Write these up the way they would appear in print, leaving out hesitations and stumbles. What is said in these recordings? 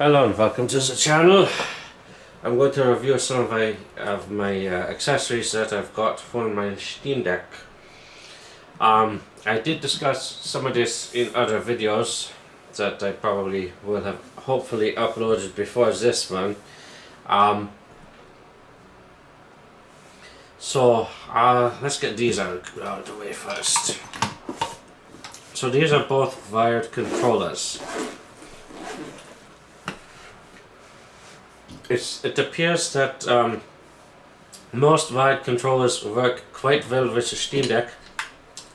Hello and welcome to the channel. I'm going to review some of my accessories that I've got for my Steam Deck. I did discuss some of this in other videos that I probably will have hopefully uploaded before this one. Let's get these out of the way first. So these are both wired controllers. It appears that most wired controllers work quite well with the Steam Deck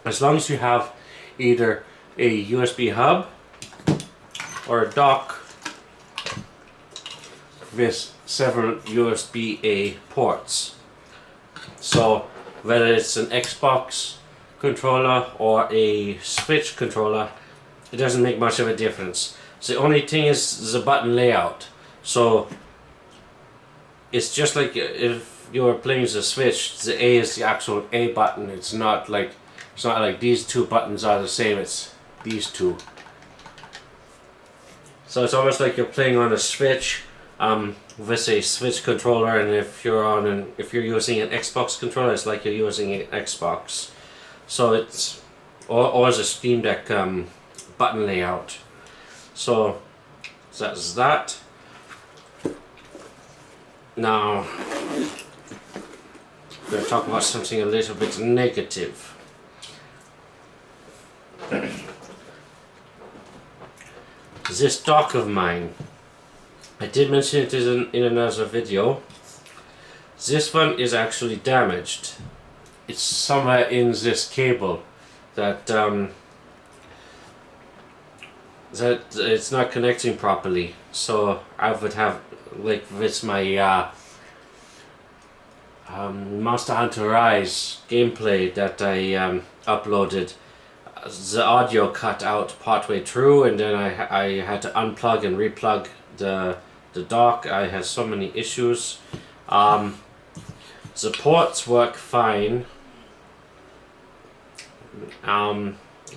as long as you have either a USB hub or a dock with several USB-A ports. So whether it's an Xbox controller or a Switch controller, it doesn't make much of a difference. So the only thing is the button layout. So it's just like if you're playing the Switch, the A is the actual A button. It's not like these two buttons are the same. It's these two. So it's almost like you're playing on a Switch with a Switch controller, and if you're using an Xbox controller, it's like you're using an Xbox. So it's or the Steam Deck button layout. So that's that. Now, I'm going to talk about something a little bit negative. This dock of mine, I did mention it in another video. This one is actually damaged. It's somewhere in this cable that it's not connecting properly. So I would have, like with my Monster Hunter Rise gameplay that I uploaded, the audio cut out partway through, and then I had to unplug and replug the dock. I had so many issues. The ports work fine. I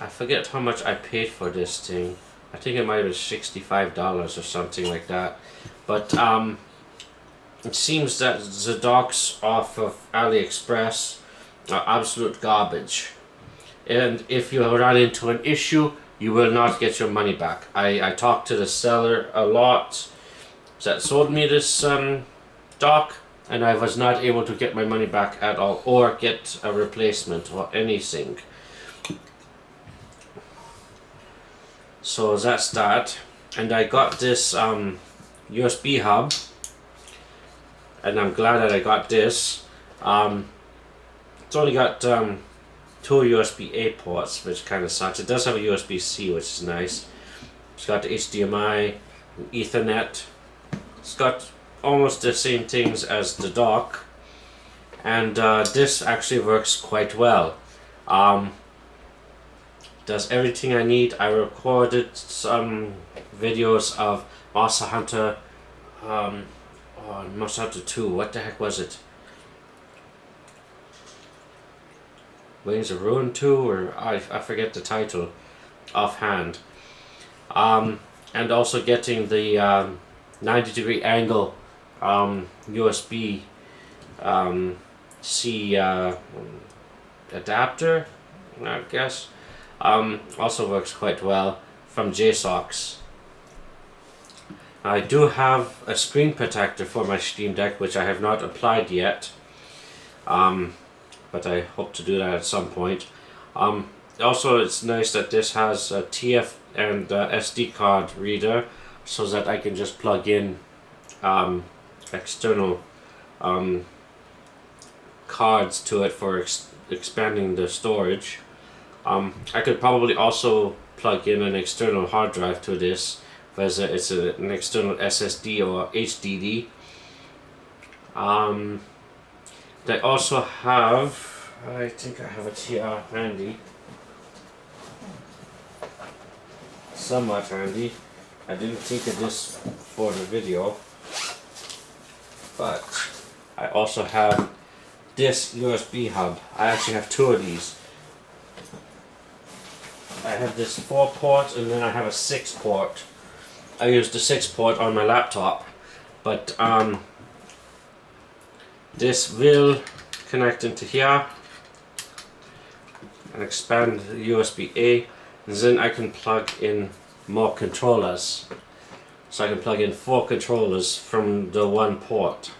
forget how much I paid for this thing. I think it might have been $65 or something like that. But it seems that the docks off of AliExpress are absolute garbage. And if you run into an issue, you will not get your money back. I talked to the seller a lot that sold me this dock, and I was not able to get my money back at all, or get a replacement or anything. So that's that. And I got this USB hub, and I'm glad that I got this. It's only got two USB-A ports, which kind of sucks. It does have a USB-C, which is nice. It's got the HDMI, Ethernet. It's got almost the same things as the dock, and this actually works quite well. Does everything I need. I recorded some videos of Monster Hunter, Monster Hunter 2, what the heck was it? Wings of Ruin 2, or I forget the title offhand. And also getting the 90-degree angle USB C adapter, I guess. Also works quite well from JSOX. I do have a screen protector for my Steam Deck, which I have not applied yet, but I hope to do that at some point. Also, it's nice that this has a TF and SD card reader, so that I can just plug in external cards to it for expanding the storage. I could probably also plug in an external hard drive to this, whether it's an external SSD or HDD. They also have, I think I have it here handy, somewhat handy. I didn't think of this for the video, but I also have this USB hub. I actually have two of these. I have this 4-port, and then I have a 6-port. I use the 6 port on my laptop, but this will connect into here and expand the USB-A, and then I can plug in more controllers. So I can plug in 4 controllers from the one port,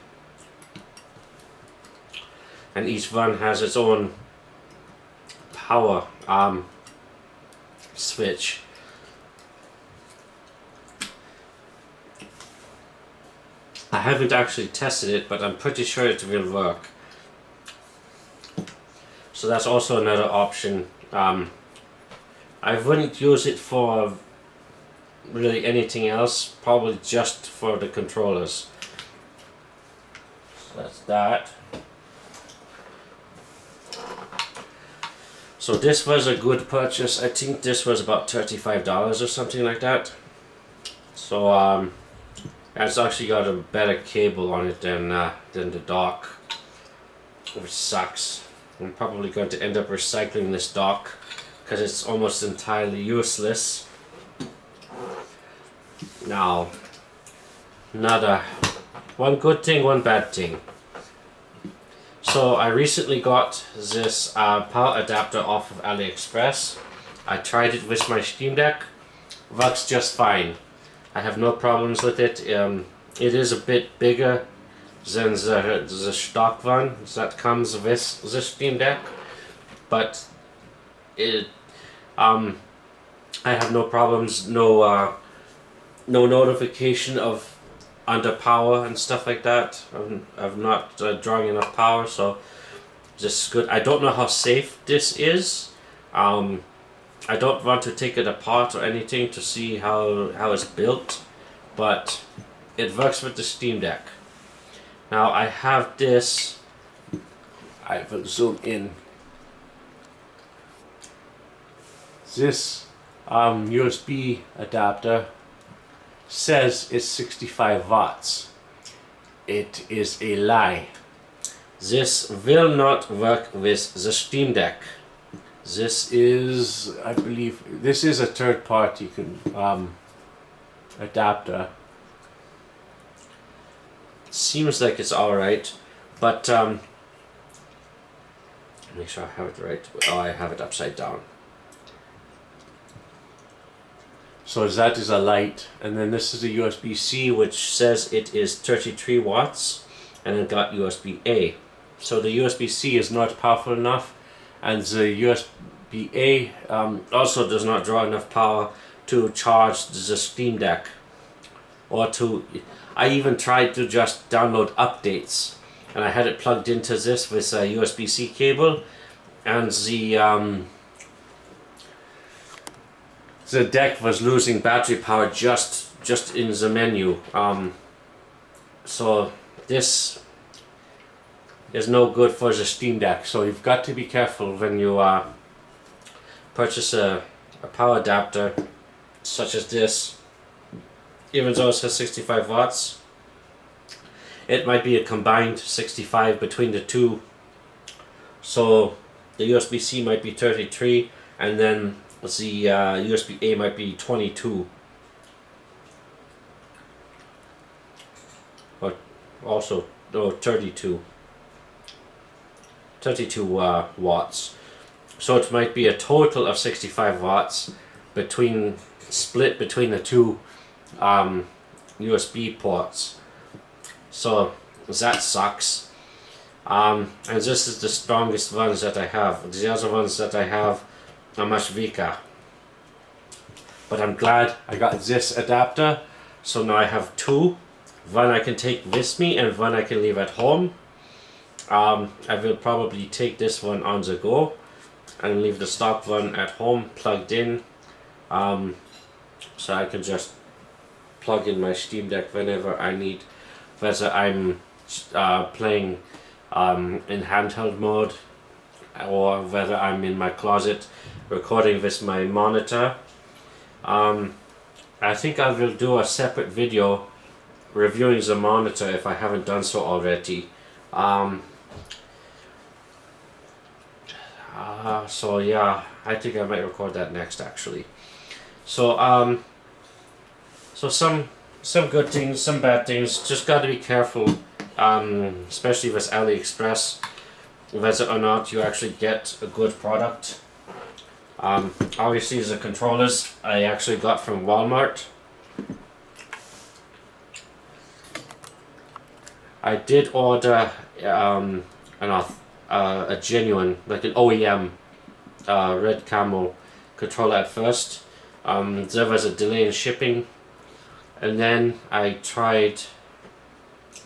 and each one has its own power switch. I haven't actually tested it, but I'm pretty sure it will work. So that's also another option. I wouldn't use it for really anything else, probably just for the controllers. So that's that. So this was a good purchase. I think this was about $35 or something like that. So it's actually got a better cable on it than the dock, which sucks. I'm probably going to end up recycling this dock because it's almost entirely useless. Now, one good thing, one bad thing. So I recently got this power adapter off of AliExpress. I tried it with my Steam Deck. Works just fine. I have no problems with it. It is a bit bigger than the stock one that comes with the Steam Deck, but I have no problems. No notification of under power and stuff like that. I'm not drawing enough power, so this is good. I don't know how safe this is. I don't want to take it apart or anything to see how it's built, but it works with the Steam Deck. Now I have this, I will zoom in. This USB adapter says it's 65 watts. It is a lie. This will not work with the Steam Deck. This is, I believe, this is a third-party adapter. Seems like it's alright, but make sure I have it right. Oh, I have it upside down. So that is a light, and then this is a USB-C, which says it is 33 watts, and it got USB-A. So the USB-C is not powerful enough, and the USB-A also does not draw enough power to charge the Steam Deck. Or to, I even tried to just download updates, and I had it plugged into this with a USB-C cable, and the deck was losing battery power just in the menu. So this is no good for the Steam Deck. So you've got to be careful when you purchase a power adapter such as this. Even though it says 65 watts, it might be a combined 65 between the two. So the USB-C might be 33, and then the USB-A might be 22. But also, no, 32. 32 watts. So it might be a total of 65 watts split between the two USB ports. So that sucks. And this is the strongest ones that I have. The other ones that I have are much weaker. But I'm glad I got this adapter. So now I have two. One I can take with me and one I can leave at home. I will probably take this one on the go and leave the stock one at home plugged in. So I can just plug in my Steam Deck whenever I need, whether I'm playing in handheld mode or whether I'm in my closet recording with my monitor. I think I will do a separate video reviewing the monitor if I haven't done so already. So yeah, I think I might record that next actually. So So some good things, some bad things. Just got to be careful, especially with AliExpress, whether or not you actually get a good product. Obviously, the controllers I actually got from Walmart. I did order a genuine, like an OEM red camo controller at first. There was a delay in shipping, and then I tried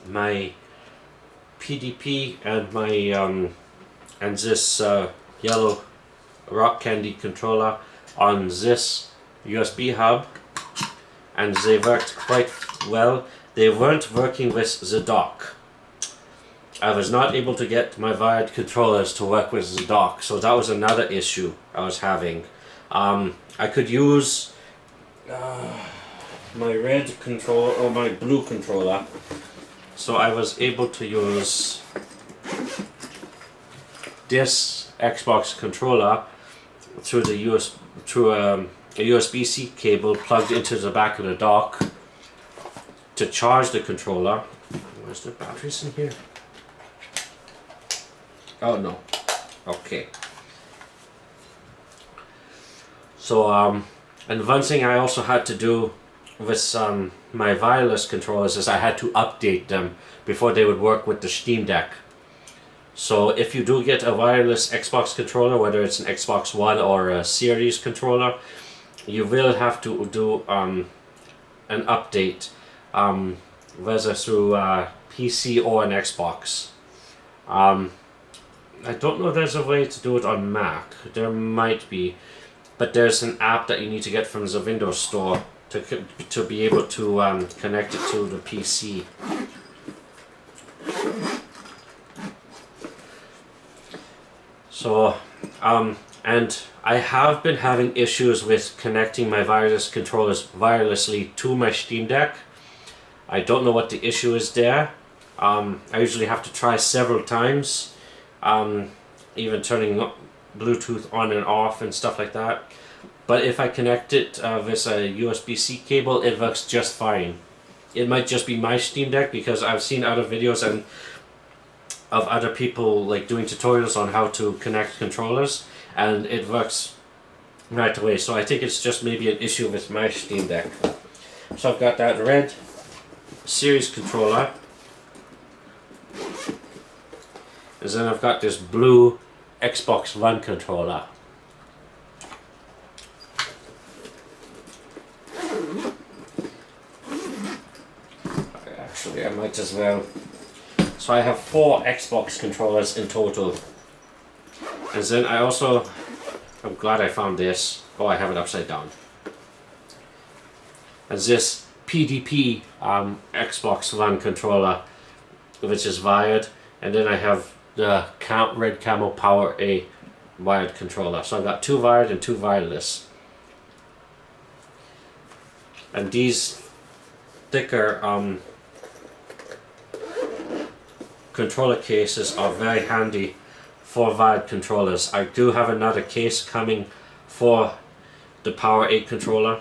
my PDP and my and this yellow rock candy controller on this USB hub, and they worked quite well. They weren't working with the dock. I was not able to get my wired controllers to work with the dock, so that was another issue I was having. I could use my red controller or my blue controller, so I was able to use this Xbox controller through a USB-C cable plugged into the back of the dock to charge the controller. Where's the batteries in here? Oh no. Okay. So and one thing I also had to do with my wireless controllers is I had to update them before they would work with the Steam Deck. So if you do get a wireless Xbox controller, whether it's an Xbox One or a Series controller, you will have to do an update, whether through PC or an Xbox. I don't know if there's a way to do it on Mac. There might be, but there's an app that you need to get from the Windows Store to be able to connect it to the PC. So, and I have been having issues with connecting my wireless controllers wirelessly to my Steam Deck. I don't know what the issue is there. I usually have to try several times, even turning Bluetooth on and off and stuff like that. But if I connect it with a USB-C cable, it works just fine. It might just be my Steam Deck, because I've seen other videos and of other people like doing tutorials on how to connect controllers, and it works right away. So I think it's just maybe an issue with my Steam Deck. So I've got that red Series controller, and then I've got this blue Xbox One controller. Actually, I might as well. So I have 4 Xbox controllers in total. And then I also, I'm glad I found this. Oh, I have it upside down. And this PDP Xbox One controller, which is wired. And then I have the Red Camo Power A wired controller. So I've got 2 wired and 2 wireless. And these thicker controller cases are very handy for wired controllers. I do have another case coming for the Power 8 controller.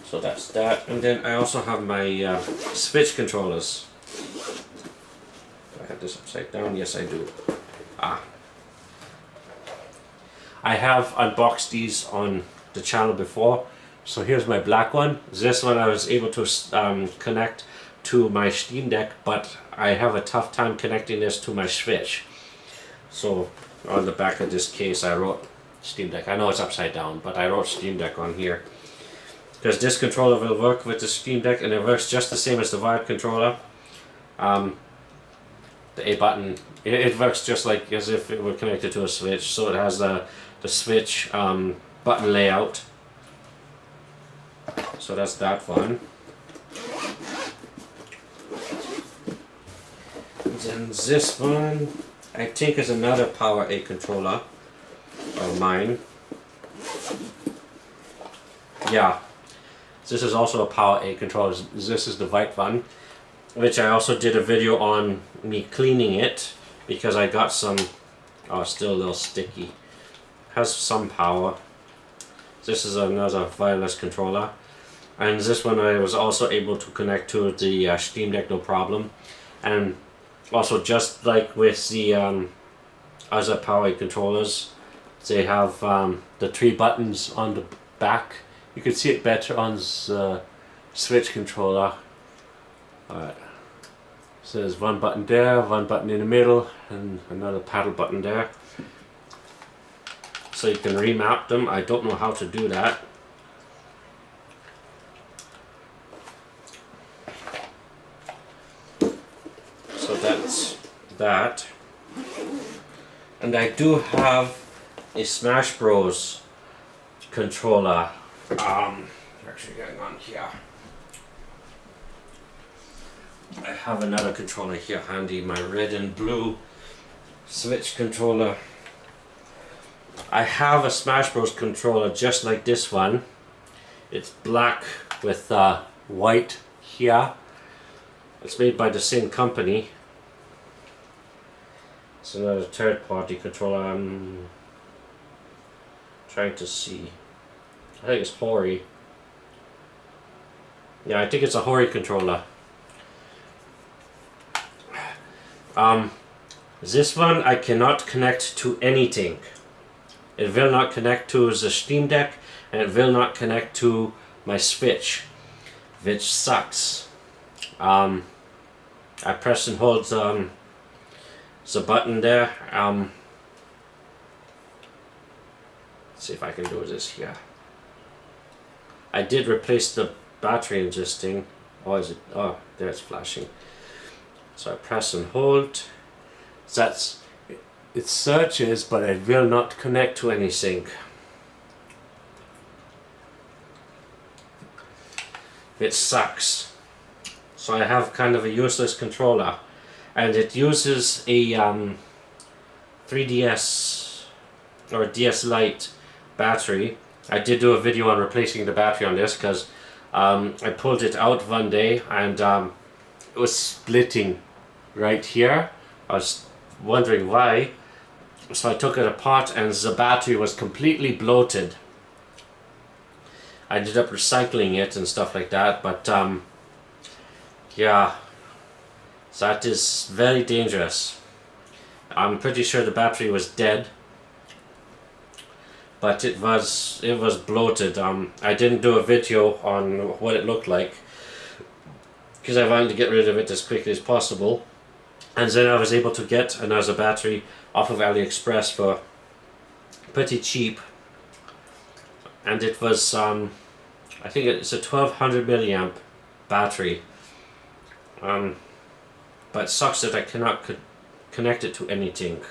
So that's that. And then I also have my Switch controllers. Do I have this upside down? Yes, I do. I have unboxed these on the channel before. So here's my black one. This one I was able to connect to my Steam Deck, but I have a tough time connecting this to my Switch. So on the back of this case I wrote Steam Deck. I know it's upside down, but I wrote Steam Deck on here, because this controller will work with the Steam Deck, and it works just the same as the wired controller. The A button, it works just like as if it were connected to a Switch. So it has the Switch button layout. So that's that one. And this one, I think, is another Power A controller of mine. Yeah, this is also a Power A controller. This is the white one, which I also did a video on me cleaning it, because I got some, oh, still a little sticky. Has some power. This is another wireless controller, and this one I was also able to connect to the Steam Deck no problem. And also, just like with the other Power controllers, they have the 3 buttons on the back. You can see it better on the Switch controller. Alright. So there's 1 button there, 1 button in the middle, and another paddle button there. So you can remap them. I don't know how to do that. So that's that. And I do have a Smash Bros controller. Actually going on here. I have another controller here handy, my red and blue Switch controller. I have a Smash Bros controller just like this one. It's black with white here. It's made by the same company. It's another third-party controller. I'm trying to see. I think it's Hori. Yeah, I think it's a Hori controller. This one I cannot connect to anything. It will not connect to the Steam Deck, and it will not connect to my Switch, which sucks. I press and hold the button there. Let's see if I can do this here. I did replace the battery in this thing. Oh, is it? Oh, there it's flashing. So I press and hold. It searches, but it will not connect to anything. It sucks. So I have kind of a useless controller, and it uses a 3DS or DS Lite battery. I did do a video on replacing the battery on this because I pulled it out one day and it was splitting right here. I was wondering why. So I took it apart and the battery was completely bloated. I ended up recycling it and stuff like that, but yeah, that is very dangerous. I'm pretty sure the battery was dead, but it was bloated. I didn't do a video on what it looked like because I wanted to get rid of it as quickly as possible. And then I was able to get another battery off of AliExpress for pretty cheap, and it was I think it's a 1200 milliamp battery, but it sucks that I cannot connect it to anything.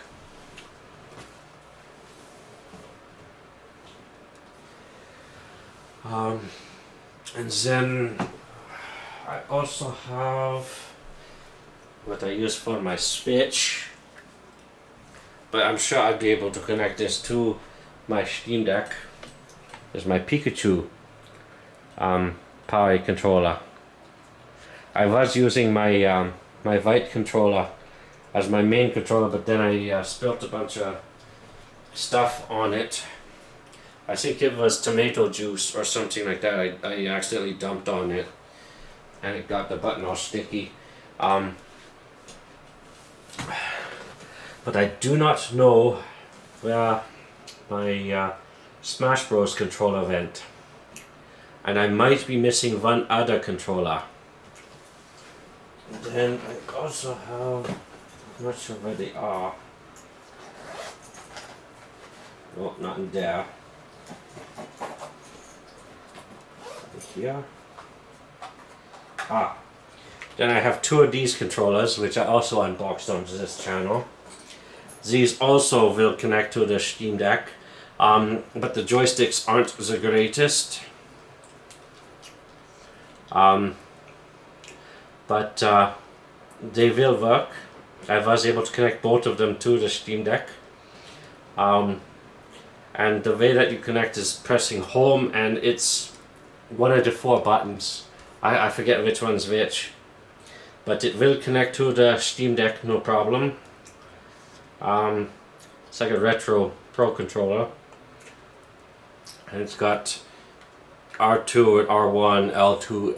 And then I also have what I use for my Switch, but I'm sure I'd be able to connect this to my Steam Deck. There's my Pikachu Power controller. I was using my my Vite controller as my main controller, but then I spilt a bunch of stuff on it. I think it was tomato juice or something like that. I accidentally dumped on it, and it got the button all sticky. But I do not know where my Smash Bros controller went, and I might be missing one other controller. And then I also have, I'm not sure where they are. No, not in there. Here. Then I have 2 of these controllers, which I also unboxed onto this channel. These also will connect to the Steam Deck, but the joysticks aren't the greatest. But they will work. I was able to connect both of them to the Steam Deck. And the way that you connect is pressing home, and it's one of the 4 buttons. I forget which one's which. But it will connect to the Steam Deck, no problem. It's like a Retro Pro controller. and it's got R2 and R1, L2,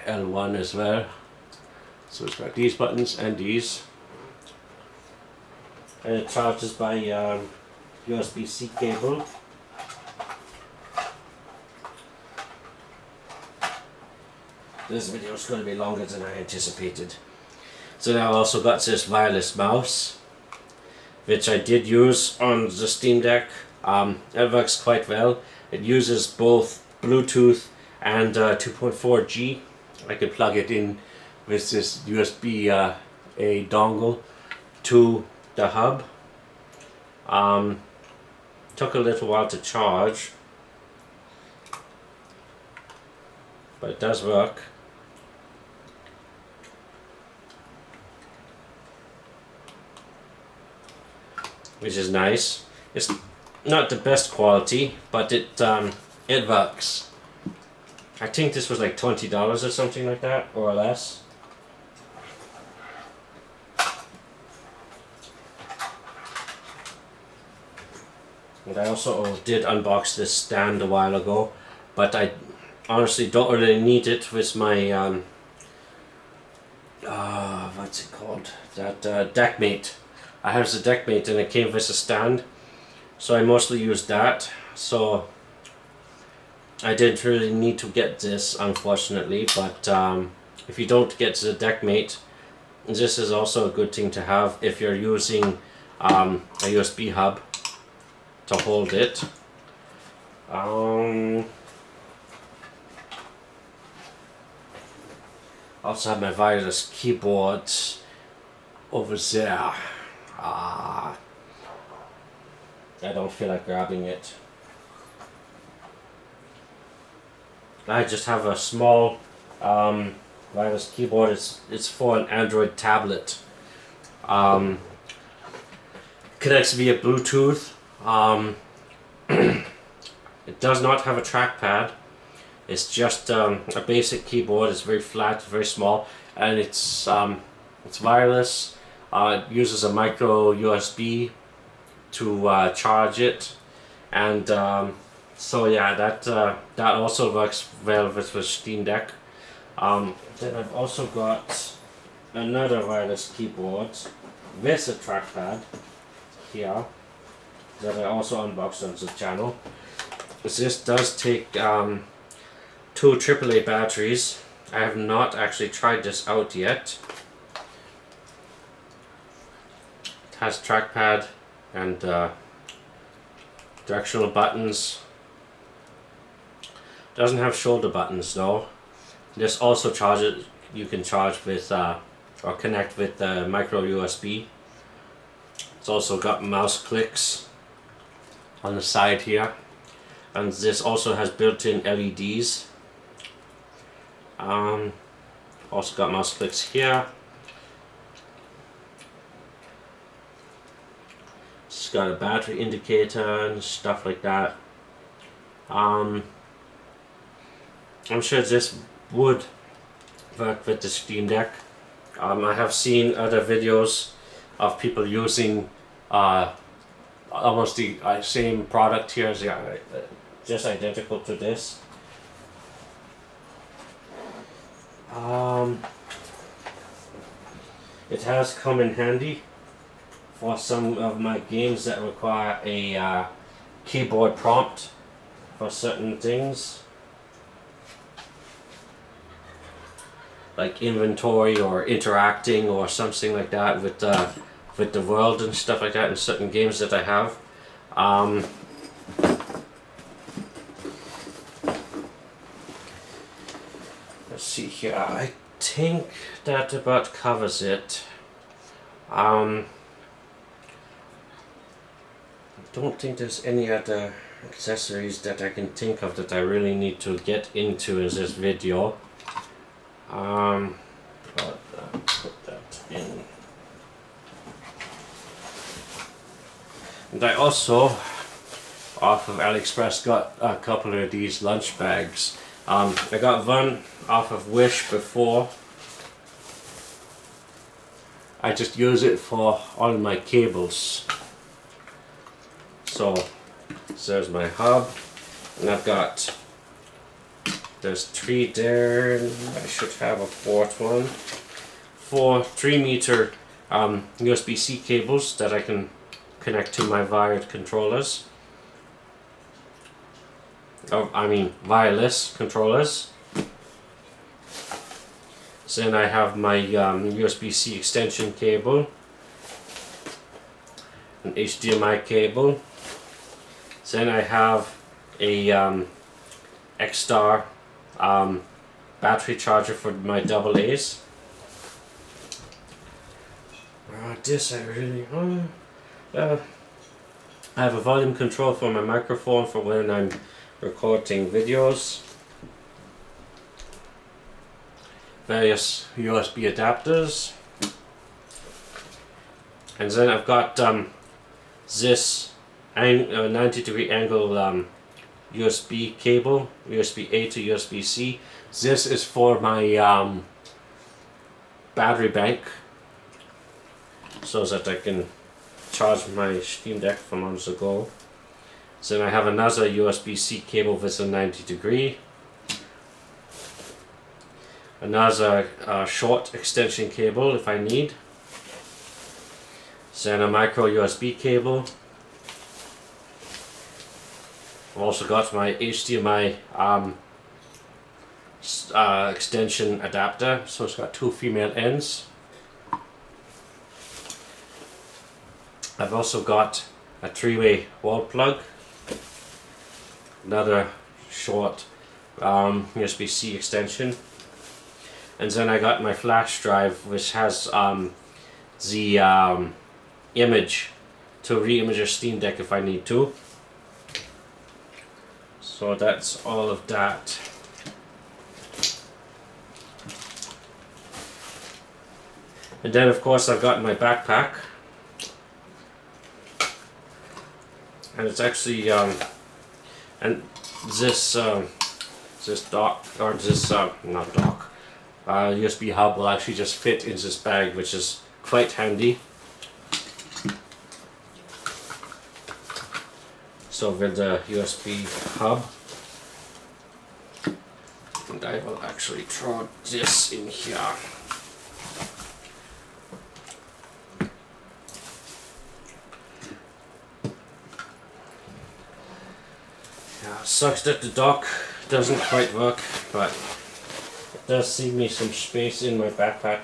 L1 as well. So it's got these buttons and these, and it charges by USB-C cable. This video is going to be longer than I anticipated. So now I also got this wireless mouse, which I did use on the Steam Deck. It works quite well. It uses both Bluetooth and 2.4G. I could plug it in with this USB A dongle to the hub. Took a little while to charge, but it does work. Which is nice. It's not the best quality, but it works. I think this was like $20 or something like that, or less. And I also did unbox this stand a while ago, but I honestly don't really need it with my what's it called? That Deckmate. I have the Deckmate and it came with a stand, so I mostly use that. So I didn't really need to get this, unfortunately, but if you don't get the Deckmate, this is also a good thing to have if you're using a USB hub to hold it. Also have my wireless keyboard over there. I don't feel like grabbing it. I just have a small wireless keyboard. It's for an Android tablet. Connects via Bluetooth. It does not have a trackpad. It's just a basic keyboard. It's very flat, very small, and it's wireless. It uses a micro USB to charge it, and so yeah, that also works well with Steam Deck. Then I've also got another wireless keyboard with a trackpad here that I also unboxed on the channel. This does take 2 AAA batteries. I have not actually tried this out yet. It has trackpad and directional buttons. Doesn't have shoulder buttons though. This also charges. You can charge with or connect with the micro USB. It's also got mouse clicks on the side here, and this also has built-in LEDs. Also got mouse clicks here. It's got a battery indicator and stuff like that. I'm sure this would work with the Steam Deck. I have seen other videos of people using almost the same product here, as just identical to this. It has come in handy for some of my games that require a keyboard prompt for certain things, like inventory or interacting or something like that with the world and stuff like that in certain games that I have. Let's see here. I think that about covers it. I don't think there's any other accessories that I can think of that I really need to get into in this video. But put that in. And I also, off of AliExpress, got a couple of these lunch bags. I got one off of Wish before. I just use it for all my cables. So there's my hub, And I've got, there's 3 there, and I should have a 4th one. 4 3-meter USB-C cables that I can connect to my wired controllers. I mean wireless controllers. So then I have my USB-C extension cable, an HDMI cable. So then I have a X-Star battery charger for my AA's. This I really I have a volume control for my microphone for when I'm recording videos. Various USB adapters. And then I've got this 90-degree angle USB cable, USB-A to USB-C. This is for my battery bank, so that I can charge my Steam Deck from months ago. So then I have another USB-C cable with a 90-degree. Another short extension cable if I need. Then a micro USB cable. I've also got my HDMI extension adapter, so it's got 2 female ends. I've also got a 3-way wall plug, another short USB-C extension, and then I got my flash drive, which has the image to re-image a Steam Deck if I need to. So that's all of that. And then of course I've got my backpack, and it's actually and this dock, or this not dock, USB hub will actually just fit in this bag, which is quite handy. So with the USB hub, and I will actually throw this in here. Yeah, sucks that the dock doesn't quite work, but it does save me some space in my backpack.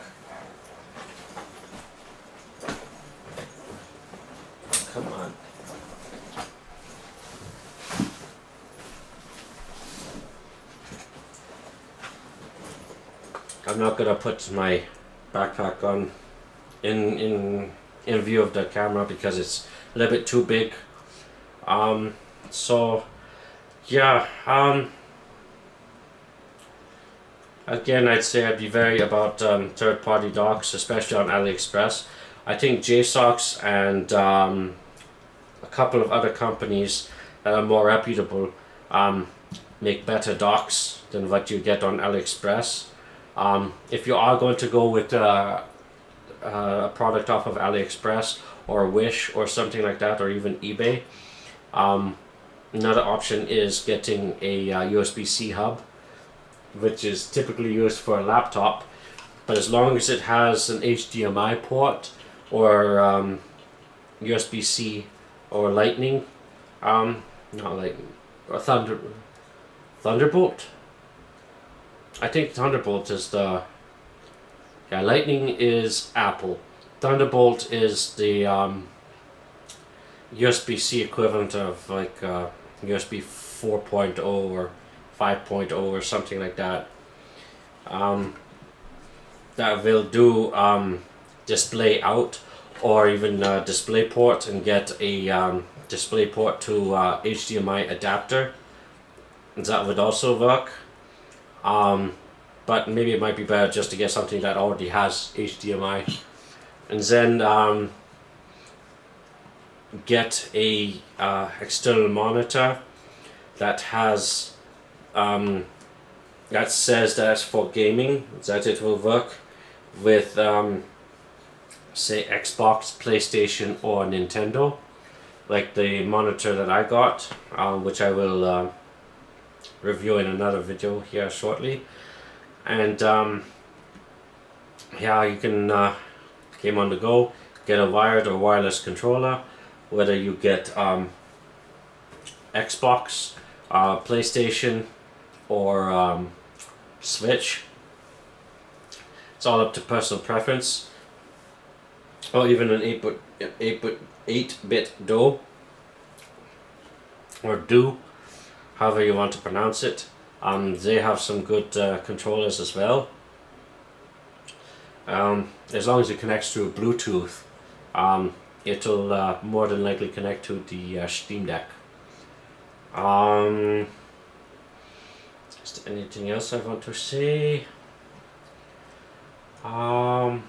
Come on. I'm not gonna put my backpack on in view of the camera because it's a little bit too big. So yeah, again, I'd say I'd be wary about third-party docks, especially on AliExpress. I think JSOX and a couple of other companies that are more reputable make better docks than what you get on AliExpress. If you are going to go with a product off of AliExpress or Wish or something like that, or even eBay, another option is getting a USB-C hub, which is typically used for a laptop, but as long as it has an HDMI port or USB-C or Lightning, not Lightning, or Thunderbolt. I think Thunderbolt is the, yeah, Lightning is Apple. Thunderbolt is the USB-C equivalent of like USB 4.0 or 5.0 or something like that. That will do display out or even display port, and get a display port to HDMI adapter. That would also work. But maybe it might be better just to get something that already has HDMI, and then get a external monitor that has that says that it's for gaming, that it will work with say Xbox, PlayStation or Nintendo, like the monitor that I got, which I will review in another video here shortly. And yeah, you can game on the go, get a wired or wireless controller, whether you get Xbox, PlayStation, or Switch. It's all up to personal preference, or even an 8-bit DO or do, however you want to pronounce it. They have some good controllers as well. As long as it connects through Bluetooth, it'll more than likely connect to the Steam Deck. Is there anything else I want to say? I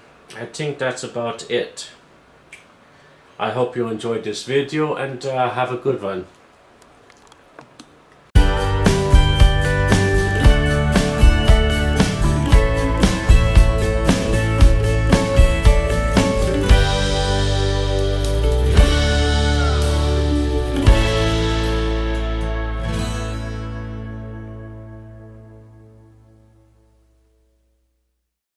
think that's about it. I hope you enjoyed this video, and have a good one.